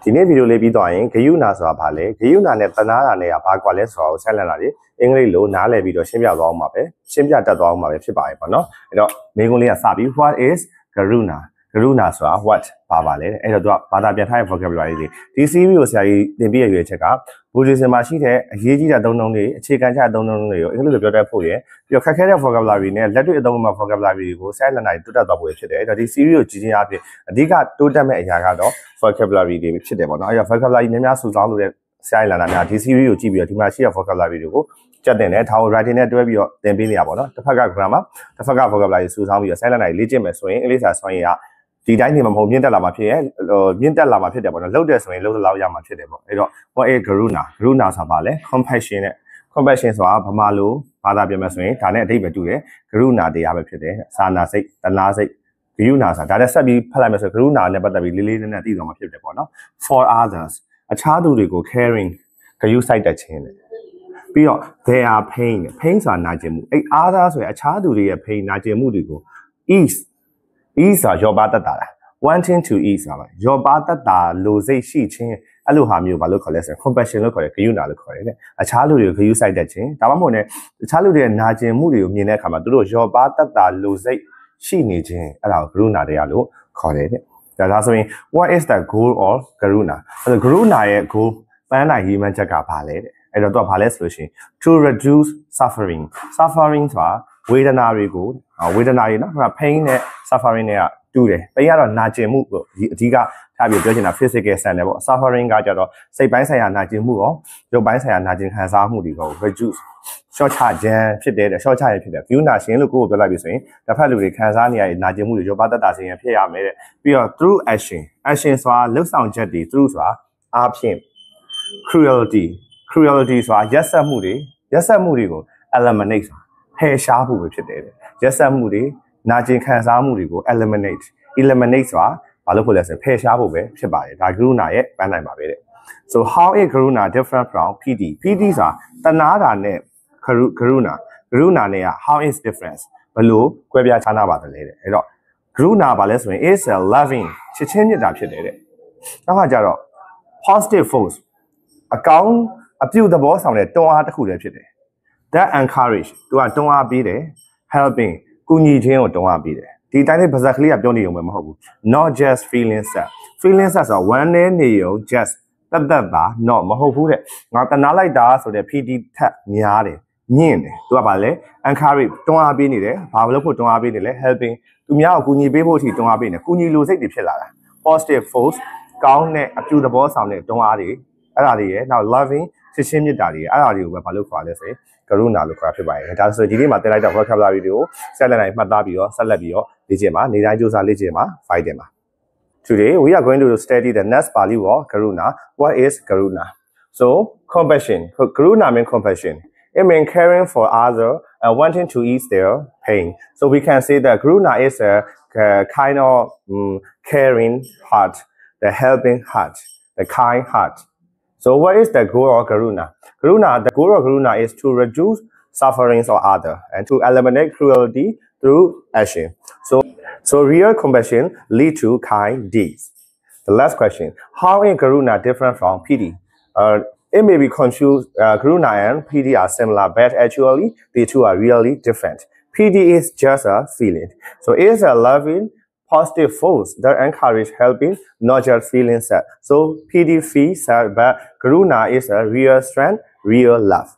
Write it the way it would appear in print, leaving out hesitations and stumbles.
ဒီနေ့ဗီဒီယိုလေးပြီးသွားရင်ဂယုနာဆိုတာဘာလဲဂယုနာနဲ့တနာတာနဲ့ဘာကွာလဲဆိုတာကိုဆက်လက်လာတယ်အင်္ဂလိပ်လိုနားလည်ပြီးတော့ရှင်းပြသွားအောင်ပါပဲရှင်းပြတတ်သွားအောင်ပါပဲဖြစ်ပါတယ်ပေါ့နော်အဲ့တော့မိကုန်းလေးကစပြီး what is garuna garuna ဆိုတာ what ပါလဲအဲ့တော့သူကဘာသာပြန်ထားတဲ့ vocabulary တွေဒီ series ကိုဆရာကြီးသင်ပြရတဲ့ချက်က Buddhism မှာရှိတဲ့အရေးကြီးတဲ့သုံးနှုန်းတွေအခြေခံချက်သုံးနှုန်းတွေကိုအင်္ဂလိပ်လိုပြောတတ်ဖို့ရပြီးတော့ခက်ခဲတဲ့ vocabulary နဲ့လက်တွေ့အသုံးမှာ vocabulary တွေကိုဆက်လက်နိုင်တိုးတက်သွားဖို့ဖြစ်တယ်အဲ့တော့ဒီ series ကိုကြည့်ချင်းအပြင်အဓိကတိုးတက်မဲ့အရာကတော့ vocabulary တွေဖြစ်တယ်ပေါ့နော်အဲ့တော့ vocabulary များစုဆောင်းလို့တဲ့ဆရာကြီးလာတာများဒီ series ကိုကြည့်ပြီးတော့ဒီမှာရှိတဲ့ vocabulary တွေကိုကျက်တင်တယ်ထား writing နဲ့တွဲပြီးတော့သင်ပေးနေရပါတော့တစ်ဖက်က grammar တစ်ဖက်က vocabulary စုဆောင်းပြီးတော့ဆက်လက်နိုင်လေ့ကျင့်မယ်ဆိုရင်အင်္ဂလိပ်စာဆွမ်းရည်ဒီတိုင်းနေမှာမဟုတ်မြင့်တက်လာမှာဖြစ်ရဲ့မြင့်တက်လာမှာဖြစ်တယ်ပေါ့နော်လှုပ်တယ်ဆိုရင်လှုပ်လောက်ရမှာဖြစ်တယ်ပေါ့အဲ့တော့ what is garuna garuna ဆိုတာပါလဲ compassion နဲ့ compassion ဆိုတာဗမာလိုဘာသာပြန်မယ်ဆိုရင်ဒါနဲ့အဓိပ္ပာယ်တူတယ် garuna တရားပဲဖြစ်တယ်စာနာစိတ်တနာစိတ် garuna ဆိုတာဒါနဲ့ဆက်ပြီးဖတ်လိုက်မယ်ဆို garuna နဲ့ပတ်သက်ပြီးလေးလေးနက်နက်သိသွားမှာဖြစ်တယ်ပေါ့နော် for others အခြားသူတွေကို caring ဂရုစိုက်တတ်ခြင်းနဲ့ပြီးတော့ they are pain ဆိုတာနာကျင်မှုအဲ့ others ဆိုရင်အခြားသူတွေရဲ့ pain နာကျင်မှုတွေကို ease ဆိုတာရောပါတတ်တာလား wanting to ease ဆိုတာရောပါတတ်တာလိုစိတ်ရှိခြင်းအဲ့လိုဟာမျိုးဘာလို့ခေါ်လဲဆိုရင် compassion လို့ခေါ်တယ်ဂရုဏာလို့ခေါ်တယ်တဲ့အခြားလူတွေကိုဂရုစိုက်တတ်ခြင်းဒါမှမဟုတ်လည်းအခြားလူတွေရဲ့နာကျင်မှုတွေကိုမြင်တဲ့အခါမှာသူတို့ရောပါတတ်တာလိုစိတ်ရှိနေခြင်းအဲ့ဒါကိုဂရုဏာတရားလို့ခေါ်တယ်တဲ့ဒါဆိုရင် what is the goal of garuna အဲ့တော့ဂရုဏာရဲ့ goal ပန်းနိုင်ရည်မှန်းချက်ကဘာလဲတဲ့အဲ့တော့သူကဘာလဲဆိုလို့ရှိရင် to reduce suffering ဆိုတာဝေဒနာတွေကိုဝေဒနာတွေနော် pain နဲ့ suffering နဲ့တူတယ်။ pain ကတော့နာကျင်မှုပေါ့ဒီအဓိကထားပြီးပြောချင်တာ physical ဆန်တယ်ပေါ့ suffering ကကြတော့စိတ်ပိုင်းဆိုင်ရာနာကျင်မှုရောရုပ်ပိုင်းဆိုင်ရာနာကျင်ခံစားမှုတွေကို reduce ရှော့ချခြင်းဖြစ်တယ်ရှော့ချရင်ဖြစ်တယ်ဂယုဏရှင်လို့ကိုယ်ကိုပြောလိုက်ပြီဆိုရင်တစ်ဖက်လူတွေခံစားနေရတဲ့နာကျင်မှုတွေရောပါတတ်တာခြင်းဖြစ်ရမယ်တဲ့ပြီးတော့ through action ဆိုတာလှုပ်ဆောင်ချက်တွေ through ဆိုတာအားဖြင့် cruelty ဆိုတာရက်စက်မှုတွေကို eliminate ဖယ်ရှားဖို့ပဲဖြစ်တယ်ရက်စက်မှုတွေနာကျင်ခံစားမှုတွေကို eliminate ဆိုတာဘာလို့ဖို့လဲဆိုဖယ်ရှားဖို့ပဲဖြစ်ပါတယ်ဒါဂရုဏာရဲ့ပန်းနိုင်ပါပဲတဲ့ so how is garuna different from pity ဆိုတာတနာတာနဲ့ဂရုဏာနဲ့ how is difference ဘလို့ကွဲပြားခြားနားပါတယ်တဲ့အဲ့တော့ဂရုဏာဘာလဲဆိုရင် is a loving ချစ်ချင်းမြတ်တာဖြစ်တယ်တဲ့နောက်ကကြတော့ positive force အကောင်းအပြုသဘောဆောင်တဲ့တွန်းအားတစ်ခုလည်းဖြစ်တယ်that encourage သူကတွန်းအားပေးတယ် helping ကူညီခြင်းကိုတွန်းအားပေးတယ်ဒီတိုင်းလေးပါဇက်ကလေးကပြောနေရုံပဲမဟုတ်ဘူး not just feeling sad ဆိုတာ one နဲ့နေရုံ just တတ်ပါ not မဟုတ်ဘူးတဲ့ငါတနာလိုက်တာဆိုတဲ့ PD ထက်များတယ်ညင့်တယ်သူကဘာလဲ encourage တွန်းအားပေးနေတယ်ဘာလို့ဖို့တွန်းအားပေးနေလဲ helping သူများကိုကူညီပေးဖို့အထိတွန်းအားပေးနေကူညီလိုစိတ်တွေဖြစ်လာတာ positive force ကောင်းတဲ့အပြုသဘောဆောင်တဲ့တွန်းအားတွေအဲ့ဒါတွေရဲ့နောက် loving ချစ်ချင်းမြတ်တာတွေအဲ့ဒါတွေကိုပဲဘာလို့ခေါ်လဲဆိုရင်ဂရုဏာလို့ခေါ်ဖြစ်ပါတယ်ဒါဆိုဒီနေ့မှာတင်လိုက်တဲ့ vocabulary တွေကိုဆက်လက်နိုင်မှတ်သားပြီးတော့ဆက်လက်ပြီးတော့လေ့ကျင့်ပါနေတိုင်းစူးစမ်းလေ့ကျင့်ပါ fight တင်ပါ Today we are going to study the next value of garuna what is garuna so compassion garuna means compassion it means caring for others and wanting to ease their pain so we can say that garuna is a kind of caring heart the helping heart the kind heart So what is the goal of garuna? The goal of garuna is to reduce sufferings of others and to eliminate cruelty through action. So real compassion lead to kind deeds. The last question: how is garuna different from pity? It may be confused. Garuna and pity are similar, but actually the two are really different. Pity is just a feeling. So it is a loving, positive force that encourage helping, not just feeling sad. So pity feels sad, but garuna is a real strength, real love.